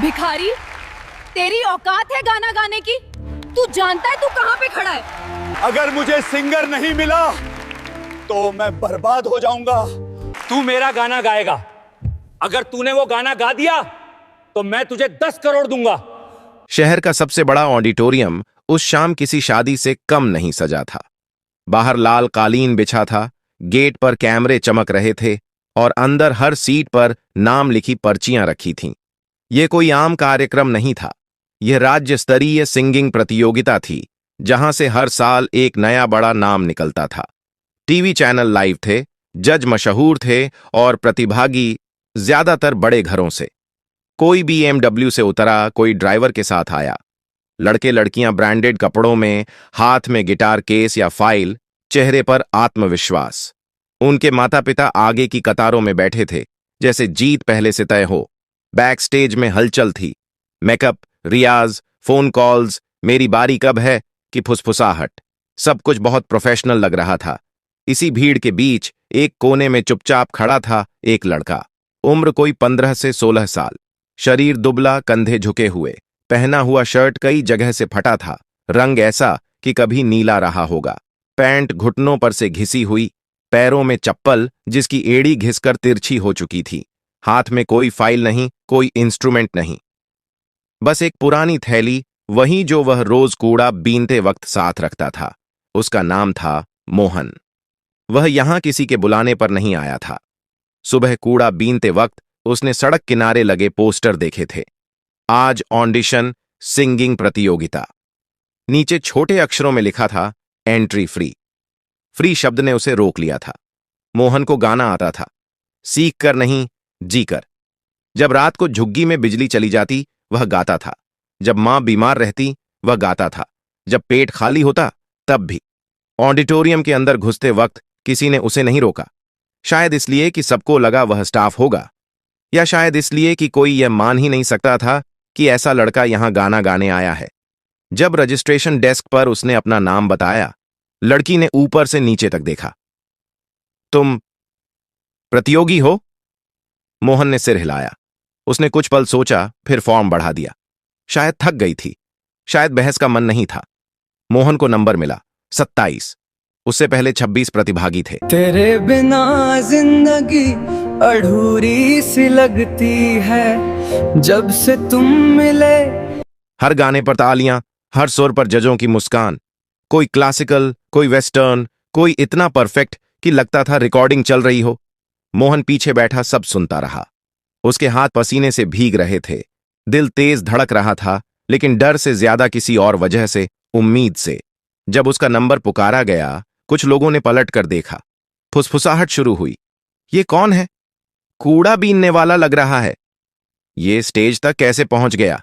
भिखारी, तेरी औकात है गाना गाने की? तू जानता है तू कहाँ पे खड़ा है? अगर मुझे सिंगर नहीं मिला तो मैं बर्बाद हो जाऊंगा। तू मेरा गाना गाएगा। अगर तूने वो गाना गा दिया तो मैं तुझे 10 करोड़ दूंगा। शहर का सबसे बड़ा ऑडिटोरियम उस शाम किसी शादी से कम नहीं सजा था। बाहर लाल कालीन बिछा था, गेट पर कैमरे चमक रहे थे और अंदर हर सीट पर नाम लिखी पर्चियां रखी थीं। यह कोई आम कार्यक्रम नहीं था। यह राज्य स्तरीय सिंगिंग प्रतियोगिता थी, जहां से हर साल एक नया बड़ा नाम निकलता था। टीवी चैनल लाइव थे, जज मशहूर थे और प्रतिभागी ज्यादातर बड़े घरों से। कोई BMW से उतरा, कोई ड्राइवर के साथ आया। लड़के लड़कियां ब्रांडेड कपड़ों में, हाथ में गिटार केस या फाइल, चेहरे पर आत्मविश्वास। उनके माता पिता आगे की कतारों में बैठे थे, जैसे जीत पहले से तय हो। बैक स्टेज में हलचल थी। मेकअप, रियाज, फोन कॉल्स, मेरी बारी कब है कि फुसफुसाहट। सब कुछ बहुत प्रोफेशनल लग रहा था। इसी भीड़ के बीच एक कोने में चुपचाप खड़ा था एक लड़का। उम्र कोई 15 से 16 साल। शरीर दुबला, कंधे झुके हुए। पहना हुआ शर्ट कई जगह से फटा था, रंग ऐसा कि कभी नीला रहा होगा। पैंट घुटनों पर से घिसी हुई, पैरों में चप्पल जिसकी एड़ी घिसकर तिरछी हो चुकी थी। हाथ में कोई फाइल नहीं, कोई इंस्ट्रूमेंट नहीं, बस एक पुरानी थैली, वही जो वह रोज कूड़ा बीनते वक्त साथ रखता था। उसका नाम था मोहन। वह यहां किसी के बुलाने पर नहीं आया था। सुबह कूड़ा बीनते वक्त उसने सड़क किनारे लगे पोस्टर देखे थे। आज ऑडिशन सिंगिंग प्रतियोगिता। नीचे छोटे अक्षरों में लिखा था एंट्री फ्री। फ्री शब्द ने उसे रोक लिया था। मोहन को गाना आता था, सीख कर नहीं, जी कर। जब रात को झुग्गी में बिजली चली जाती वह गाता था। जब मां बीमार रहती वह गाता था। जब पेट खाली होता तब भी। ऑडिटोरियम के अंदर घुसते वक्त किसी ने उसे नहीं रोका। शायद इसलिए कि सबको लगा वह स्टाफ होगा, या शायद इसलिए कि कोई यह मान ही नहीं सकता था कि ऐसा लड़का यहां गाना गाने आया है। जब रजिस्ट्रेशन डेस्क पर उसने अपना नाम बताया, लड़की ने ऊपर से नीचे तक देखा। तुम प्रतियोगी हो? मोहन ने सिर हिलाया। उसने कुछ पल सोचा, फिर फॉर्म बढ़ा दिया। शायद थक गई थी, शायद बहस का मन नहीं था। मोहन को नंबर मिला 27। उससे पहले 26 प्रतिभागी थे। तेरे बिना जिंदगी अधूरी सी लगती है जब से तुम मिले। हर गाने पर तालियां, हर सुर पर जजों की मुस्कान। कोई क्लासिकल, कोई वेस्टर्न, कोई इतना परफेक्ट कि लगता था रिकॉर्डिंग चल रही हो। मोहन पीछे बैठा सब सुनता रहा। उसके हाथ पसीने से भीग रहे थे। दिल तेज धड़क रहा था, लेकिन डर से ज्यादा किसी और वजह से, उम्मीद से। जब उसका नंबर पुकारा गया, कुछ लोगों ने पलट कर देखा। फुसफुसाहट शुरू हुई। ये कौन है? कूड़ा बीनने वाला लग रहा है। ये स्टेज तक कैसे पहुंच गया?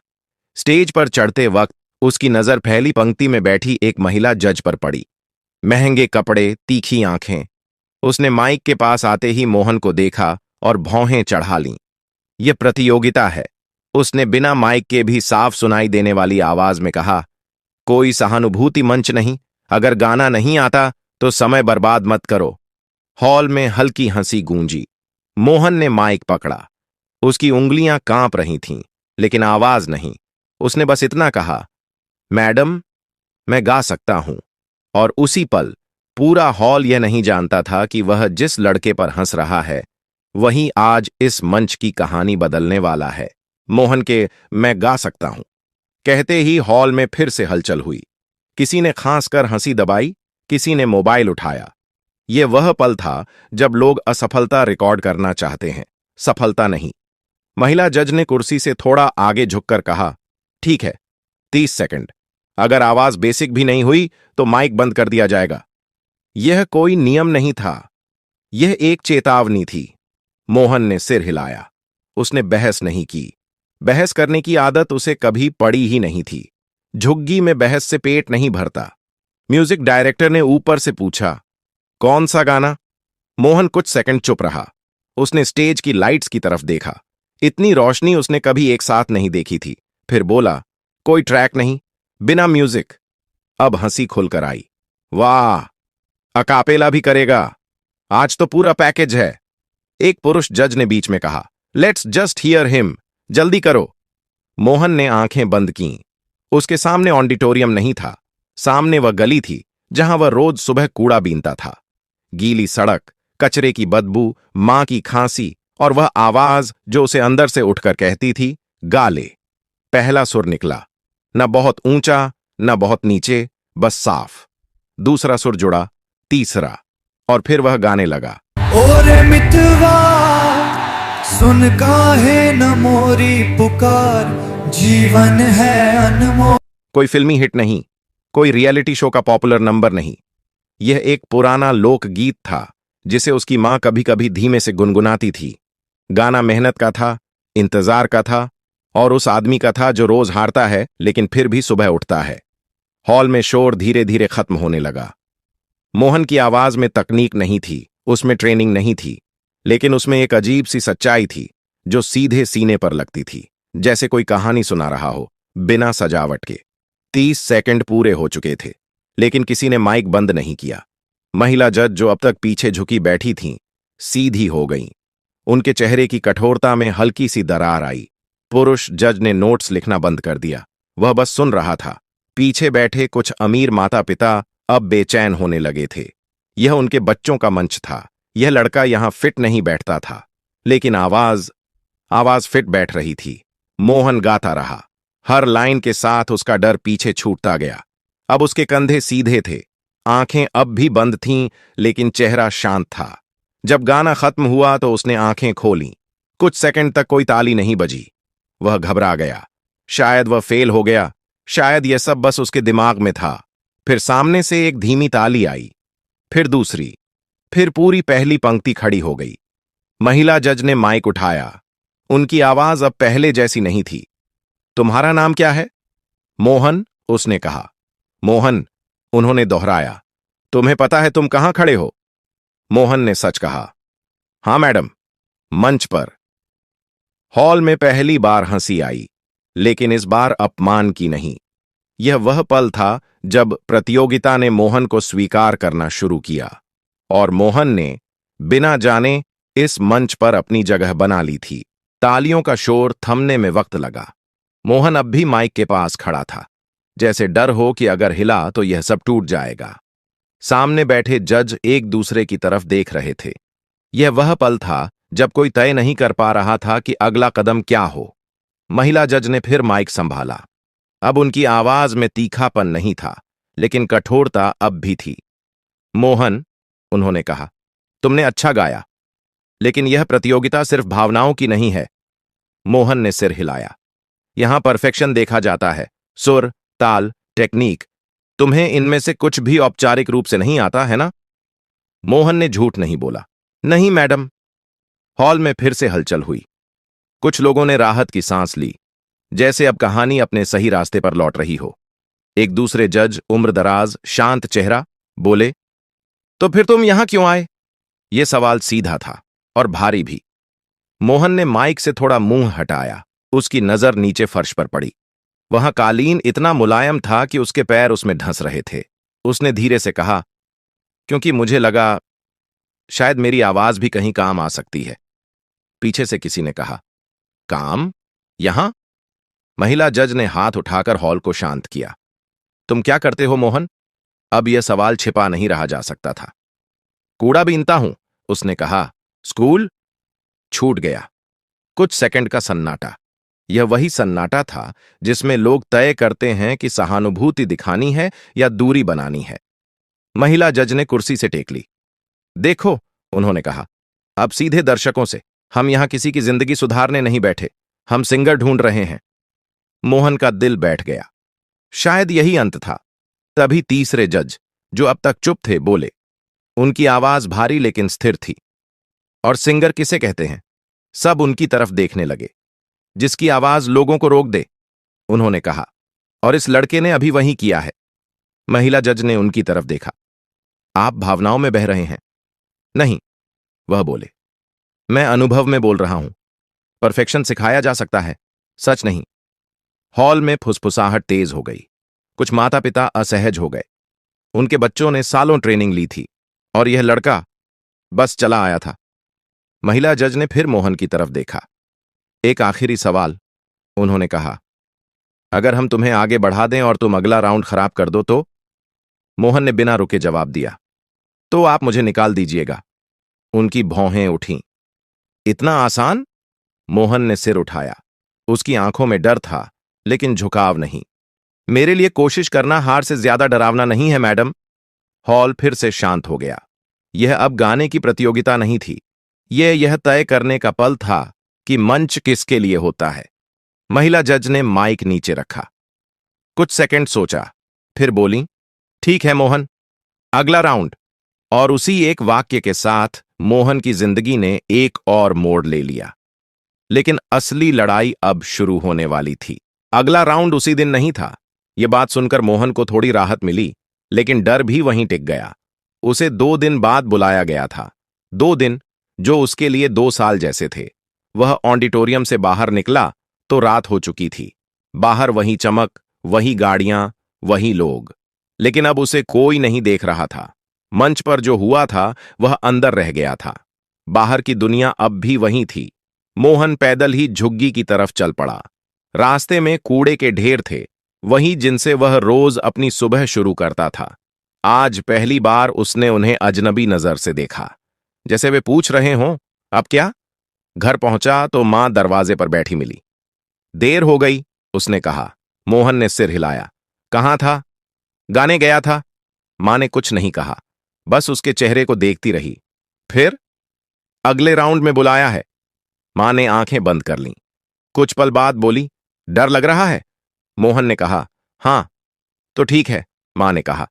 स्टेज पर चढ़ते वक्त उसकी नजर पहली पंक्ति में बैठी एक महिला जज पर पड़ी। महंगे कपड़े, तीखी आंखें। उसने माइक के पास आते ही मोहन को देखा और भौहें चढ़ा लीं। यह प्रतियोगिता है, उसने बिना माइक के भी साफ सुनाई देने वाली आवाज में कहा। कोई सहानुभूति मंच नहीं। अगर गाना नहीं आता तो समय बर्बाद मत करो। हॉल में हल्की हंसी गूंजी। मोहन ने माइक पकड़ा। उसकी उंगलियां कांप रही थीं, लेकिन आवाज नहीं। उसने बस इतना कहा, मैडम, मैं गा सकता हूं। और उसी पल पूरा हॉल यह नहीं जानता था कि वह जिस लड़के पर हंस रहा है, वही आज इस मंच की कहानी बदलने वाला है। मोहन के मैं गा सकता हूं कहते ही हॉल में फिर से हलचल हुई। किसी ने खांस कर हंसी दबाई, किसी ने मोबाइल उठाया। यह वह पल था जब लोग असफलता रिकॉर्ड करना चाहते हैं, सफलता नहीं। महिला जज ने कुर्सी से थोड़ा आगे झुककर कहा, ठीक है, 30 सेकंड। अगर आवाज बेसिक भी नहीं हुई तो माइक बंद कर दिया जाएगा। यह कोई नियम नहीं था, यह एक चेतावनी थी। मोहन ने सिर हिलाया। उसने बहस नहीं की। बहस करने की आदत उसे कभी पड़ी ही नहीं थी। झुग्गी में बहस से पेट नहीं भरता। म्यूजिक डायरेक्टर ने ऊपर से पूछा, कौन सा गाना? मोहन कुछ सेकंड चुप रहा। उसने स्टेज की लाइट्स की तरफ देखा। इतनी रोशनी उसने कभी एक साथ नहीं देखी थी। फिर बोला, कोई ट्रैक नहीं, बिना म्यूजिक। अब हंसी खुलकर आई। वाह, अकापेला भी करेगा? आज तो पूरा पैकेज है। एक पुरुष जज ने बीच में कहा, लेट्स जस्ट हियर हिम, जल्दी करो। मोहन ने आंखें बंद कीं। उसके सामने ऑडिटोरियम नहीं था, सामने वह गली थी जहां वह रोज सुबह कूड़ा बीनता था। गीली सड़क, कचरे की बदबू, मां की खांसी और वह आवाज जो उसे अंदर से उठकर कहती थी, गा ले। पहला सुर निकला, न बहुत ऊंचा न बहुत नीचे, बस साफ। दूसरा सुर जुड़ा, तीसरा, और फिर वह गाने लगा। और मितवा सुन काहे न मोरी पुकार, जीवन है अनमोल। कोई फिल्मी हिट नहीं, कोई रियलिटी शो का पॉपुलर नंबर नहीं। यह एक पुराना लोकगीत था जिसे उसकी मां कभी कभी धीमे से गुनगुनाती थी। गाना मेहनत का था, इंतजार का था, और उस आदमी का था जो रोज हारता है लेकिन फिर भी सुबह उठता है। हॉल में शोर धीरे धीरे खत्म होने लगा। मोहन की आवाज में तकनीक नहीं थी, उसमें ट्रेनिंग नहीं थी, लेकिन उसमें एक अजीब सी सच्चाई थी जो सीधे सीने पर लगती थी, जैसे कोई कहानी सुना रहा हो, बिना सजावट के। 30 सेकंड पूरे हो चुके थे, लेकिन किसी ने माइक बंद नहीं किया। महिला जज जो अब तक पीछे झुकी बैठी थीं, सीधी हो गईं। उनके चेहरे की कठोरता में हल्की सी दरार आई। पुरुष जज ने नोट्स लिखना बंद कर दिया, वह बस सुन रहा था। पीछे बैठे कुछ अमीर माता पिता अब बेचैन होने लगे थे। यह उनके बच्चों का मंच था। यह लड़का यहां फिट नहीं बैठता था, लेकिन आवाज फिट बैठ रही थी। मोहन गाता रहा, हर लाइन के साथ उसका डर पीछे छूटता गया। अब उसके कंधे सीधे थे, आंखें अब भी बंद थीं, लेकिन चेहरा शांत था। जब गाना खत्म हुआ तो उसने आंखें खोलीं। कुछ सेकंड तक कोई ताली नहीं बजी। वह घबरा गया, शायद वह फेल हो गया, शायद यह सब बस उसके दिमाग में था। फिर सामने से एक धीमी ताली आई, फिर दूसरी, फिर पूरी पहली पंक्ति खड़ी हो गई। महिला जज ने माइक उठाया। उनकी आवाज अब पहले जैसी नहीं थी। तुम्हारा नाम क्या है? मोहन, उसने कहा। मोहन, उन्होंने दोहराया। तुम्हें पता है तुम कहां खड़े हो? मोहन ने सच कहा। हां मैडम, मंच पर। हॉल में पहली बार हंसी आई, लेकिन इस बार अपमान की नहीं। यह वह पल था जब प्रतियोगिता ने मोहन को स्वीकार करना शुरू किया, और मोहन ने बिना जाने इस मंच पर अपनी जगह बना ली थी। तालियों का शोर थमने में वक्त लगा। मोहन अब भी माइक के पास खड़ा था, जैसे डर हो कि अगर हिला तो यह सब टूट जाएगा। सामने बैठे जज एक दूसरे की तरफ देख रहे थे। यह वह पल था जब कोई तय नहीं कर पा रहा था कि अगला कदम क्या हो। महिला जज ने फिर माइक संभाला। अब उनकी आवाज में तीखापन नहीं था, लेकिन कठोरता अब भी थी। मोहन, उन्होंने कहा, तुमने अच्छा गाया, लेकिन यह प्रतियोगिता सिर्फ भावनाओं की नहीं है। मोहन ने सिर हिलाया। यहां परफेक्शन देखा जाता है, सुर, ताल, टेक्निक। तुम्हें इनमें से कुछ भी औपचारिक रूप से नहीं आता है ना? मोहन ने झूठ नहीं बोला। नहीं मैडम। हॉल में फिर से हलचल हुई। कुछ लोगों ने राहत की सांस ली, जैसे अब कहानी अपने सही रास्ते पर लौट रही हो। एक दूसरे जज, उम्रदराज, शांत चेहरा, बोले, तो फिर तुम यहां क्यों आए? यह सवाल सीधा था और भारी भी। मोहन ने माइक से थोड़ा मुंह हटाया। उसकी नजर नीचे फर्श पर पड़ी। वहां कालीन इतना मुलायम था कि उसके पैर उसमें ढंस रहे थे। उसने धीरे से कहा, क्योंकि मुझे लगा शायद मेरी आवाज भी कहीं काम आ सकती है। पीछे से किसी ने कहा, काम? यहां? महिला जज ने हाथ उठाकर हॉल को शांत किया। तुम क्या करते हो मोहन? अब यह सवाल छिपा नहीं रहा जा सकता था। कूड़ा बीनता हूं, उसने कहा। स्कूल? छूट गया। कुछ सेकंड का सन्नाटा। यह वही सन्नाटा था जिसमें लोग तय करते हैं कि सहानुभूति दिखानी है या दूरी बनानी है। महिला जज ने कुर्सी से टेक ली। देखो, उन्होंने कहा, अब सीधे दर्शकों से। हम यहां किसी की जिंदगी सुधारने नहीं बैठे, हम सिंगर ढूंढ रहे हैं। मोहन का दिल बैठ गया। शायद यही अंत था। तभी तीसरे जज, जो अब तक चुप थे, बोले। उनकी आवाज भारी लेकिन स्थिर थी। और सिंगर किसे कहते हैं? सब उनकी तरफ देखने लगे। जिसकी आवाज लोगों को रोक दे, उन्होंने कहा। और इस लड़के ने अभी वही किया है। महिला जज ने उनकी तरफ देखा। आप भावनाओं में बह रहे हैं? नहीं, वह बोले। मैं अनुभव में बोल रहा हूं। परफेक्शन सिखाया जा सकता है, सच नहीं। हॉल में फुसफुसाहट तेज हो गई। कुछ माता पिता असहज हो गए। उनके बच्चों ने सालों ट्रेनिंग ली थी, और यह लड़का बस चला आया था। महिला जज ने फिर मोहन की तरफ देखा। एक आखिरी सवाल, उन्होंने कहा। अगर हम तुम्हें आगे बढ़ा दें और तुम अगला राउंड खराब कर दो तो? मोहन ने बिना रुके जवाब दिया। तो आप मुझे निकाल दीजिएगा। उनकी भौहें उठीं। इतना आसान? मोहन ने सिर उठाया। उसकी आंखों में डर था, लेकिन झुकाव नहीं। मेरे लिए कोशिश करना हार से ज्यादा डरावना नहीं है, मैडम। हॉल फिर से शांत हो गया। यह अब गाने की प्रतियोगिता नहीं थी। यह तय करने का पल था कि मंच किसके लिए होता है। महिला जज ने माइक नीचे रखा। कुछ सेकंड सोचा, फिर बोली, ठीक है मोहन, अगला राउंड। और उसी एक वाक्य के साथ मोहन की जिंदगी ने एक और मोड़ ले लिया। लेकिन असली लड़ाई अब शुरू होने वाली थी। अगला राउंड उसी दिन नहीं था। यह बात सुनकर मोहन को थोड़ी राहत मिली, लेकिन डर भी वहीं टिक गया। उसे 2 दिन बाद बुलाया गया था। 2 दिन जो उसके लिए 2 साल जैसे थे। वह ऑडिटोरियम से बाहर निकला तो रात हो चुकी थी। बाहर वही चमक, वही गाड़ियां, वही लोग। लेकिन अब उसे कोई नहीं देख रहा था। मंच पर जो हुआ था वह अंदर रह गया था। बाहर की दुनिया अब भी वही थी। मोहन पैदल ही झुग्गी की तरफ चल पड़ा। रास्ते में कूड़े के ढेर थे, वही जिनसे वह रोज अपनी सुबह शुरू करता था। आज पहली बार उसने उन्हें अजनबी नजर से देखा, जैसे वे पूछ रहे हों, अब क्या? घर पहुंचा तो मां दरवाजे पर बैठी मिली। देर हो गई, उसने कहा। मोहन ने सिर हिलाया। कहां था? गाने गया था। मां ने कुछ नहीं कहा, बस उसके चेहरे को देखती रही। फिर? अगले राउंड में बुलाया है। मां ने आंखें बंद कर लीं। कुछ पल बाद बोली, डर लग रहा है? मोहन ने कहा, हां। तो ठीक है, मां ने कहा।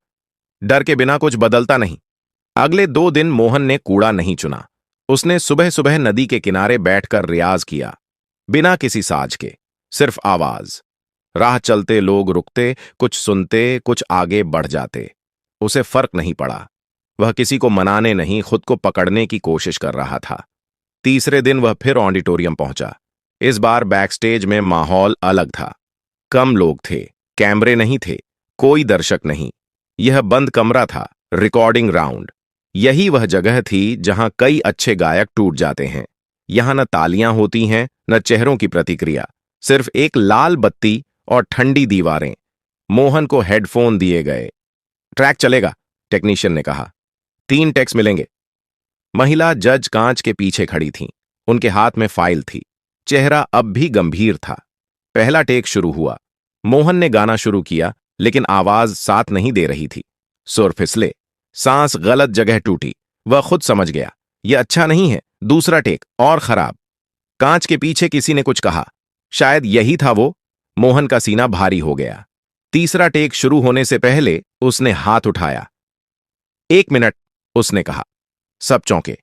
डर के बिना कुछ बदलता नहीं। अगले 2 दिन मोहन ने कूड़ा नहीं चुना। उसने सुबह सुबह नदी के किनारे बैठकर रियाज किया, बिना किसी साज के, सिर्फ आवाज। राह चलते लोग रुकते, कुछ सुनते, कुछ आगे बढ़ जाते। उसे फर्क नहीं पड़ा। वह किसी को मनाने नहीं, खुद को पकड़ने की कोशिश कर रहा था। तीसरे दिन वह फिर ऑडिटोरियम पहुंचा। इस बार बैकस्टेज में माहौल अलग था। कम लोग थे, कैमरे नहीं थे, कोई दर्शक नहीं। यह बंद कमरा था, रिकॉर्डिंग राउंड। यही वह जगह थी जहां कई अच्छे गायक टूट जाते हैं। यहां न तालियां होती हैं, न चेहरों की प्रतिक्रिया, सिर्फ एक लाल बत्ती और ठंडी दीवारें। मोहन को हेडफोन दिए गए। ट्रैक चलेगा, टेक्नीशियन ने कहा। 3 टेक्स मिलेंगे। महिला जज कांच के पीछे खड़ी थीं। उनके हाथ में फाइल थी। चेहरा अब भी गंभीर था। पहला टेक शुरू हुआ। मोहन ने गाना शुरू किया, लेकिन आवाज साथ नहीं दे रही थी। सुर फिसले, सांस गलत जगह टूटी। वह खुद समझ गया, यह अच्छा नहीं है। दूसरा टेक और खराब। कांच के पीछे किसी ने कुछ कहा, शायद यही था वो। मोहन का सीना भारी हो गया। तीसरा टेक शुरू होने से पहले उसने हाथ उठाया। 1 मिनट, उसने कहा। सब चौंके।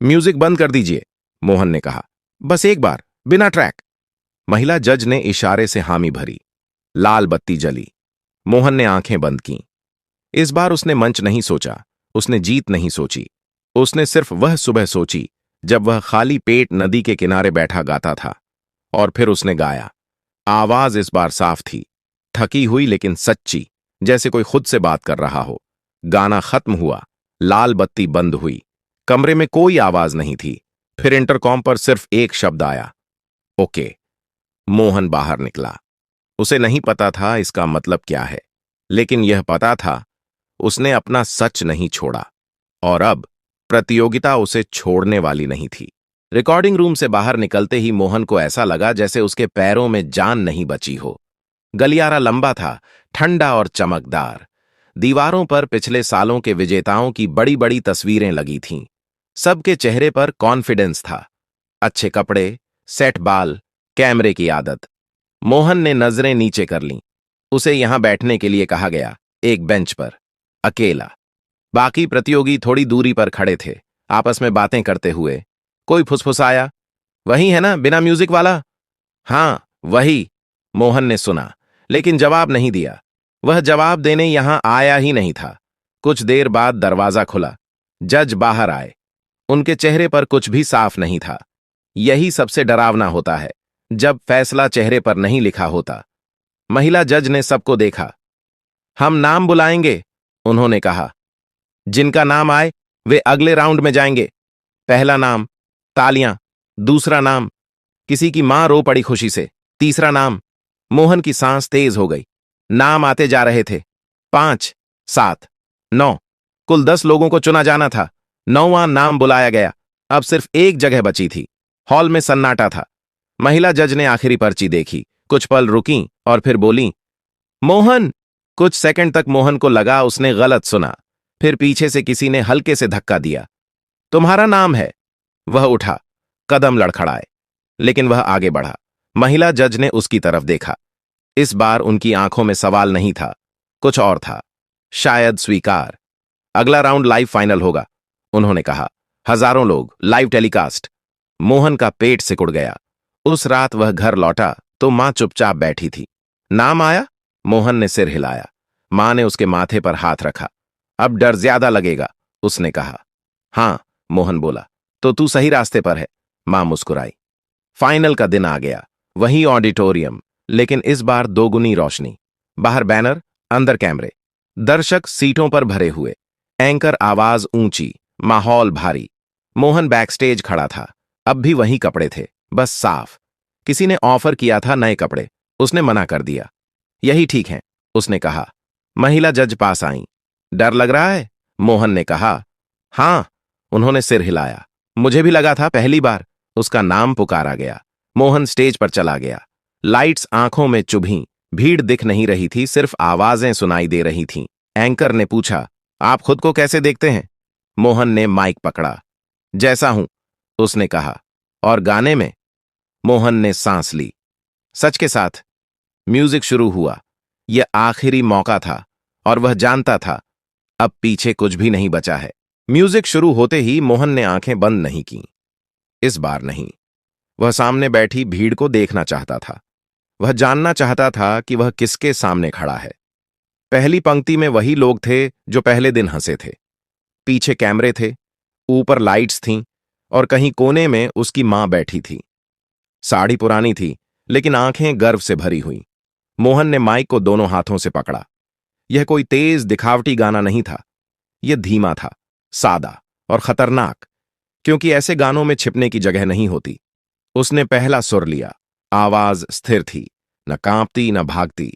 म्यूजिक बंद कर दीजिए, मोहन ने कहा। बस एक बार, बिना ट्रैक। महिला जज ने इशारे से हामी भरी। लाल बत्ती जली। मोहन ने आंखें बंद कीं। इस बार उसने मंच नहीं सोचा, उसने जीत नहीं सोची। उसने सिर्फ वह सुबह सोची जब वह खाली पेट नदी के किनारे बैठा गाता था। और फिर उसने गाया। आवाज इस बार साफ थी, थकी हुई लेकिन सच्ची, जैसे कोई खुद से बात कर रहा हो। गाना खत्म हुआ। लाल बत्ती बंद हुई। कमरे में कोई आवाज नहीं थी। फिर इंटरकॉम पर सिर्फ एक शब्द आया, ओके। मोहन बाहर निकला। उसे नहीं पता था इसका मतलब क्या है, लेकिन यह पता था उसने अपना सच नहीं छोड़ा। और अब प्रतियोगिता उसे छोड़ने वाली नहीं थी। रिकॉर्डिंग रूम से बाहर निकलते ही मोहन को ऐसा लगा जैसे उसके पैरों में जान नहीं बची हो। गलियारा लंबा था, ठंडा और चमकदार। दीवारों पर पिछले सालों के विजेताओं की बड़ी बड़ी तस्वीरें लगी थीं। सबके चेहरे पर कॉन्फिडेंस था। अच्छे कपड़े, सेट बाल, कैमरे की आदत। मोहन ने नजरें नीचे कर लीं। उसे यहां बैठने के लिए कहा गया, एक बेंच पर, अकेला। बाकी प्रतियोगी थोड़ी दूरी पर खड़े थे, आपस में बातें करते हुए। कोई फुसफुसाया, वही है ना, बिना म्यूजिक वाला? हां, वही। मोहन ने सुना, लेकिन जवाब नहीं दिया। वह जवाब देने यहां आया ही नहीं था। कुछ देर बाद दरवाजा खुला। जज बाहर आए। उनके चेहरे पर कुछ भी साफ नहीं था। यही सबसे डरावना होता है, जब फैसला चेहरे पर नहीं लिखा होता। महिला जज ने सबको देखा। हम नाम बुलाएंगे, उन्होंने कहा। जिनका नाम आए वे अगले राउंड में जाएंगे। पहला नाम, तालियां। दूसरा नाम, किसी की मां रो पड़ी खुशी से। तीसरा नाम, मोहन की सांस तेज हो गई। नाम आते जा रहे थे। 5, 7, 9, कुल 10 लोगों को चुना जाना था। 9वां नाम बुलाया गया। अब सिर्फ एक जगह बची थी। हॉल में सन्नाटा था। महिला जज ने आखिरी पर्ची देखी, कुछ पल रुकी और फिर बोली, मोहन। कुछ सेकंड तक मोहन को लगा उसने गलत सुना। फिर पीछे से किसी ने हल्के से धक्का दिया। तुम्हारा नाम है। वह उठा, कदम लड़खड़ाए, लेकिन वह आगे बढ़ा। महिला जज ने उसकी तरफ देखा। इस बार उनकी आंखों में सवाल नहीं था, कुछ और था, शायद स्वीकार। अगला राउंड लाइव फाइनल होगा, उन्होंने कहा। हजारों लोग, लाइव टेलीकास्ट। मोहन का पेट सिकुड़ गया। उस रात वह घर लौटा तो मां चुपचाप बैठी थी। नाम आया? मोहन ने सिर हिलाया। मां ने उसके माथे पर हाथ रखा। अब डर ज्यादा लगेगा, उसने कहा। हां, मोहन बोला। तो तू सही रास्ते पर है, मां मुस्कुराई। फाइनल का दिन आ गया। वही ऑडिटोरियम, लेकिन इस बार दोगुनी रोशनी। बाहर बैनर, अंदर कैमरे, दर्शक सीटों पर भरे हुए, एंकर आवाज ऊंची, माहौल भारी। मोहन बैकस्टेज खड़ा था। अब भी वही कपड़े थे, बस साफ। किसी ने ऑफर किया था नए कपड़े, उसने मना कर दिया। यही ठीक है, उसने कहा। महिला जज पास आईं। डर लग रहा है? मोहन ने कहा। हां, उन्होंने सिर हिलाया। मुझे भी लगा था पहली बार। उसका नाम पुकारा गया। मोहन स्टेज पर चला गया। लाइट्स आंखों में चुभीं। भीड़ दिख नहीं रही थी, सिर्फ आवाजें सुनाई दे रही थीं। एंकर ने पूछा, आप खुद को कैसे देखते हैं? मोहन ने माइक पकड़ा। जैसा हूं, उसने कहा। और गाने में? मोहन ने सांस ली। सच के साथ। म्यूजिक शुरू हुआ। यह आखिरी मौका था और वह जानता था अब पीछे कुछ भी नहीं बचा है। म्यूजिक शुरू होते ही मोहन ने आंखें बंद नहीं कीं। इस बार नहीं। वह सामने बैठी भीड़ को देखना चाहता था। वह जानना चाहता था कि वह किसके सामने खड़ा है। पहली पंक्ति में वही लोग थे जो पहले दिन हंसे थे। पीछे कैमरे थे, ऊपर लाइट्स थीं और कहीं कोने में उसकी मां बैठी थी। साड़ी पुरानी थी, लेकिन आंखें गर्व से भरी हुईं। मोहन ने माइक को दोनों हाथों से पकड़ा। यह कोई तेज दिखावटी गाना नहीं था। यह धीमा था, सादा और खतरनाक, क्योंकि ऐसे गानों में छिपने की जगह नहीं होती। उसने पहला सुर लिया। आवाज स्थिर थी, न कांपती न भागती,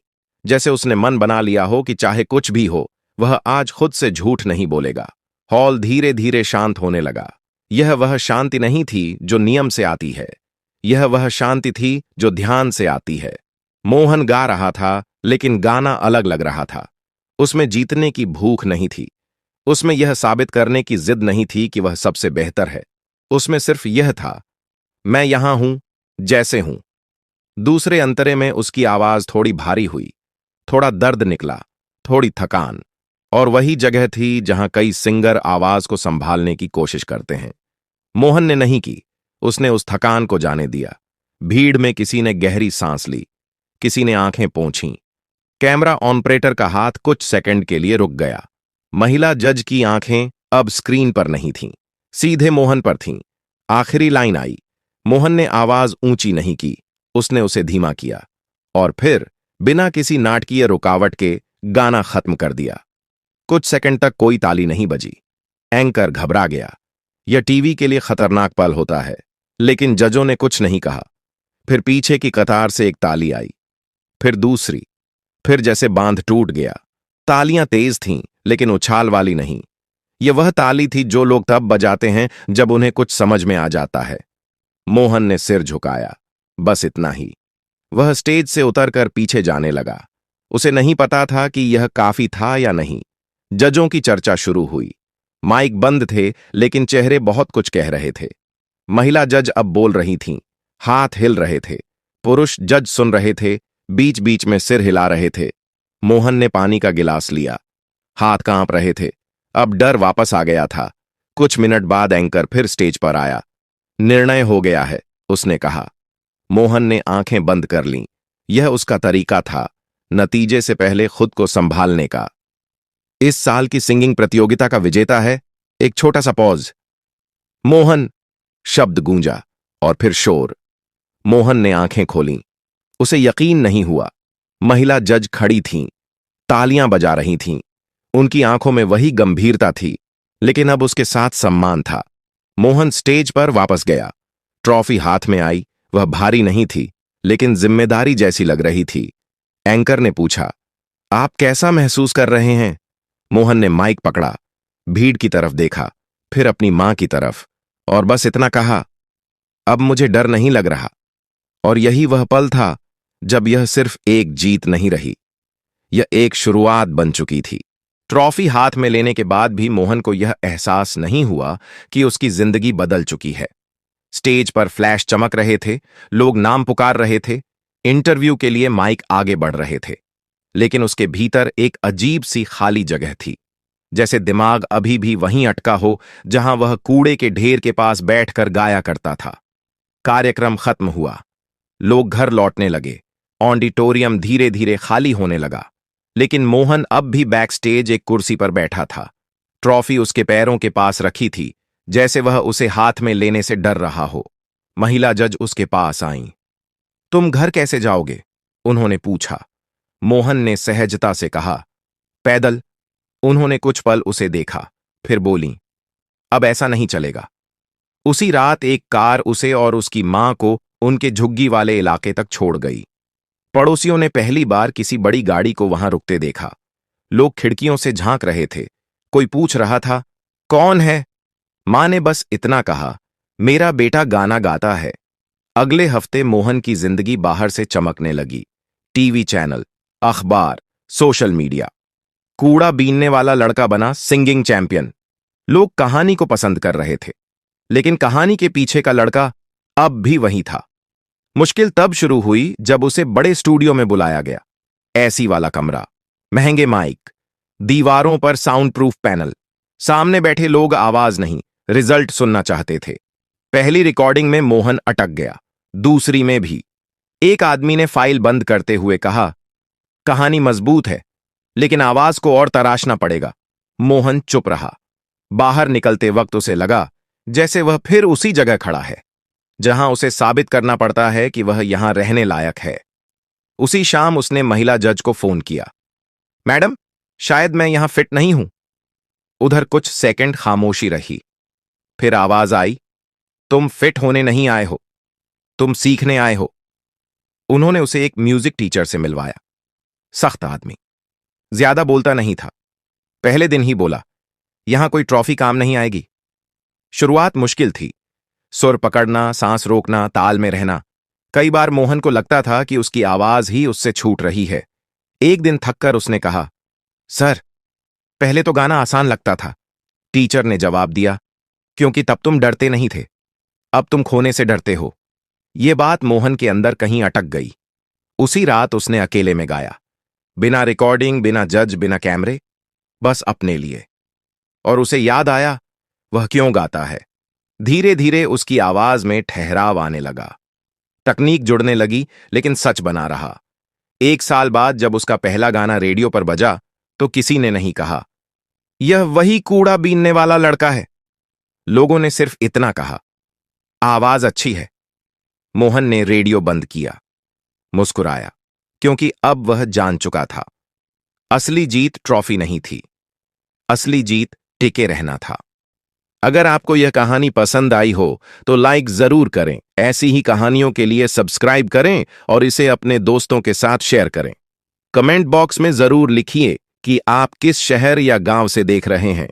जैसे उसने मन बना लिया हो कि चाहे कुछ भी हो, वह आज खुद से झूठ नहीं बोलेगा। हॉल धीरे धीरे शांत होने लगा। यह वह शांति नहीं थी जो नियम से आती है। यह वह शांति थी जो ध्यान से आती है। मोहन गा रहा था, लेकिन गाना अलग लग रहा था। उसमें जीतने की भूख नहीं थी। उसमें यह साबित करने की जिद नहीं थी कि वह सबसे बेहतर है। उसमें सिर्फ यह था, मैं यहां हूं जैसे हूं। दूसरे अंतरे में उसकी आवाज थोड़ी भारी हुई, थोड़ा दर्द निकला, थोड़ी थकान। और वही जगह थी जहां कई सिंगर आवाज को संभालने की कोशिश करते हैं। मोहन ने नहीं की। उसने उस थकान को जाने दिया। भीड़ में किसी ने गहरी सांस ली, किसी ने आंखें पोंछीं। कैमरा ऑपरेटर का हाथ कुछ सेकंड के लिए रुक गया। महिला जज की आंखें अब स्क्रीन पर नहीं थीं, सीधे मोहन पर थीं। आखिरी लाइन आई। मोहन ने आवाज ऊंची नहीं की, उसने उसे धीमा किया और फिर बिना किसी नाटकीय रुकावट के गाना खत्म कर दिया। कुछ सेकंड तक कोई ताली नहीं बजी। एंकर घबरा गया। यह टीवी के लिए खतरनाक पल होता है, लेकिन जजों ने कुछ नहीं कहा। फिर पीछे की कतार से एक ताली आई, फिर दूसरी, फिर जैसे बांध टूट गया। तालियां तेज थीं, लेकिन उछाल वाली नहीं। यह वह ताली थी जो लोग तब बजाते हैं जब उन्हें कुछ समझ में आ जाता है। मोहन ने सिर झुकाया, बस इतना ही। वह स्टेज से उतरकर पीछे जाने लगा। उसे नहीं पता था कि यह काफी था या नहीं। जजों की चर्चा शुरू हुई। माइक बंद थे, लेकिन चेहरे बहुत कुछ कह रहे थे। महिला जज अब बोल रही थीं, हाथ हिल रहे थे। पुरुष जज सुन रहे थे, बीच बीच में सिर हिला रहे थे। मोहन ने पानी का गिलास लिया। हाथ कांप रहे थे। अब डर वापस आ गया था। कुछ मिनट बाद एंकर फिर स्टेज पर आया। निर्णय हो गया है, उसने कहा। मोहन ने आंखें बंद कर लीं। यह उसका तरीका था, नतीजे से पहले खुद को संभालने का। इस साल की सिंगिंग प्रतियोगिता का विजेता है। एक छोटा सा पॉज। मोहन शब्द गूंजा और फिर शोर। मोहन ने आंखें खोलीं। उसे यकीन नहीं हुआ। महिला जज खड़ी थीं, तालियां बजा रही थीं। उनकी आंखों में वही गंभीरता थी, लेकिन अब उसके साथ सम्मान था। मोहन स्टेज पर वापस गया। ट्रॉफी हाथ में आई। वह भारी नहीं थी, लेकिन जिम्मेदारी जैसी लग रही थी। एंकर ने पूछा, आप कैसा महसूस कर रहे हैं? मोहन ने माइक पकड़ा, भीड़ की तरफ देखा, फिर अपनी मां की तरफ, और बस इतना कहा, अब मुझे डर नहीं लग रहा। और यही वह पल था जब यह सिर्फ एक जीत नहीं रही, यह एक शुरुआत बन चुकी थी। ट्रॉफी हाथ में लेने के बाद भी मोहन को यह एहसास नहीं हुआ कि उसकी जिंदगी बदल चुकी है। स्टेज पर फ्लैश चमक रहे थे, लोग नाम पुकार रहे थे, इंटरव्यू के लिए माइक आगे बढ़ रहे थे, लेकिन उसके भीतर एक अजीब सी खाली जगह थी, जैसे दिमाग अभी भी वहीं अटका हो जहां वह कूड़े के ढेर के पास बैठकर गाया करता था। कार्यक्रम खत्म हुआ, लोग घर लौटने लगे, ऑडिटोरियम धीरे धीरे खाली होने लगा, लेकिन मोहन अब भी बैक स्टेज एक कुर्सी पर बैठा था। ट्रॉफी उसके पैरों के पास रखी थी, जैसे वह उसे हाथ में लेने से डर रहा हो। महिला जज उसके पास आईं। तुम घर कैसे जाओगे? उन्होंने पूछा। मोहन ने सहजता से कहा, पैदल। उन्होंने कुछ पल उसे देखा, फिर बोली, अब ऐसा नहीं चलेगा। उसी रात एक कार उसे और उसकी मां को उनके झुग्गी वाले इलाके तक छोड़ गई। पड़ोसियों ने पहली बार किसी बड़ी गाड़ी को वहां रुकते देखा। लोग खिड़कियों से झांक रहे थे, कोई पूछ रहा था, कौन है? मां ने बस इतना कहा, मेरा बेटा गाना गाता है। अगले हफ्ते मोहन की जिंदगी बाहर से चमकने लगी। टीवी चैनल, अखबार, सोशल मीडिया। कूड़ा बीनने वाला लड़का बना सिंगिंग चैंपियन। लोग कहानी को पसंद कर रहे थे, लेकिन कहानी के पीछे का लड़का अब भी वही था। मुश्किल तब शुरू हुई जब उसे बड़े स्टूडियो में बुलाया गया। एसी वाला कमरा, महंगे माइक, दीवारों पर साउंड प्रूफ पैनल, सामने बैठे लोग आवाज नहीं, रिजल्ट सुनना चाहते थे। पहली रिकॉर्डिंग में मोहन अटक गया, दूसरी में भी। एक आदमी ने फाइल बंद करते हुए कहा, कहानी मजबूत है, लेकिन आवाज को और तराशना पड़ेगा। मोहन चुप रहा। बाहर निकलते वक्त उसे लगा जैसे वह फिर उसी जगह खड़ा है, जहां उसे साबित करना पड़ता है कि वह यहां रहने लायक है। उसी शाम उसने महिला जज को फोन किया, मैडम, शायद मैं यहां फिट नहीं हूं। उधर कुछ सेकंड खामोशी रही, फिर आवाज आई, तुम फिट होने नहीं आए हो, तुम सीखने आए हो। उन्होंने उसे एक म्यूजिक टीचर से मिलवाया। सख्त आदमी, ज्यादा बोलता नहीं था। पहले दिन ही बोला, यहां कोई ट्रॉफी काम नहीं आएगी। शुरुआत मुश्किल थी, सुर पकड़ना, सांस रोकना, ताल में रहना। कई बार मोहन को लगता था कि उसकी आवाज ही उससे छूट रही है। एक दिन थककर उसने कहा, सर, पहले तो गाना आसान लगता था। टीचर ने जवाब दिया, क्योंकि तब तुम डरते नहीं थे, अब तुम खोने से डरते हो। ये बात मोहन के अंदर कहीं अटक गई। उसी रात उसने अकेले में गाया, बिना रिकॉर्डिंग, बिना जज, बिना कैमरे, बस अपने लिए। और उसे याद आया वह क्यों गाता है। धीरे धीरे उसकी आवाज में ठहराव आने लगा। तकनीक जुड़ने लगी, लेकिन सच बना रहा। 1 साल बाद जब उसका पहला गाना रेडियो पर बजा, तो किसी ने नहीं कहा, यह वही कूड़ा बीनने वाला लड़का है। लोगों ने सिर्फ इतना कहा, आवाज अच्छी है। मोहन ने रेडियो बंद किया, मुस्कुराया, क्योंकि अब वह जान चुका था, असली जीत ट्रॉफी नहीं थी, असली जीत टिके रहना था। अगर आपको यह कहानी पसंद आई हो तो लाइक जरूर करें। ऐसी ही कहानियों के लिए सब्सक्राइब करें और इसे अपने दोस्तों के साथ शेयर करें। कमेंट बॉक्स में जरूर लिखिए कि आप किस शहर या गांव से देख रहे हैं।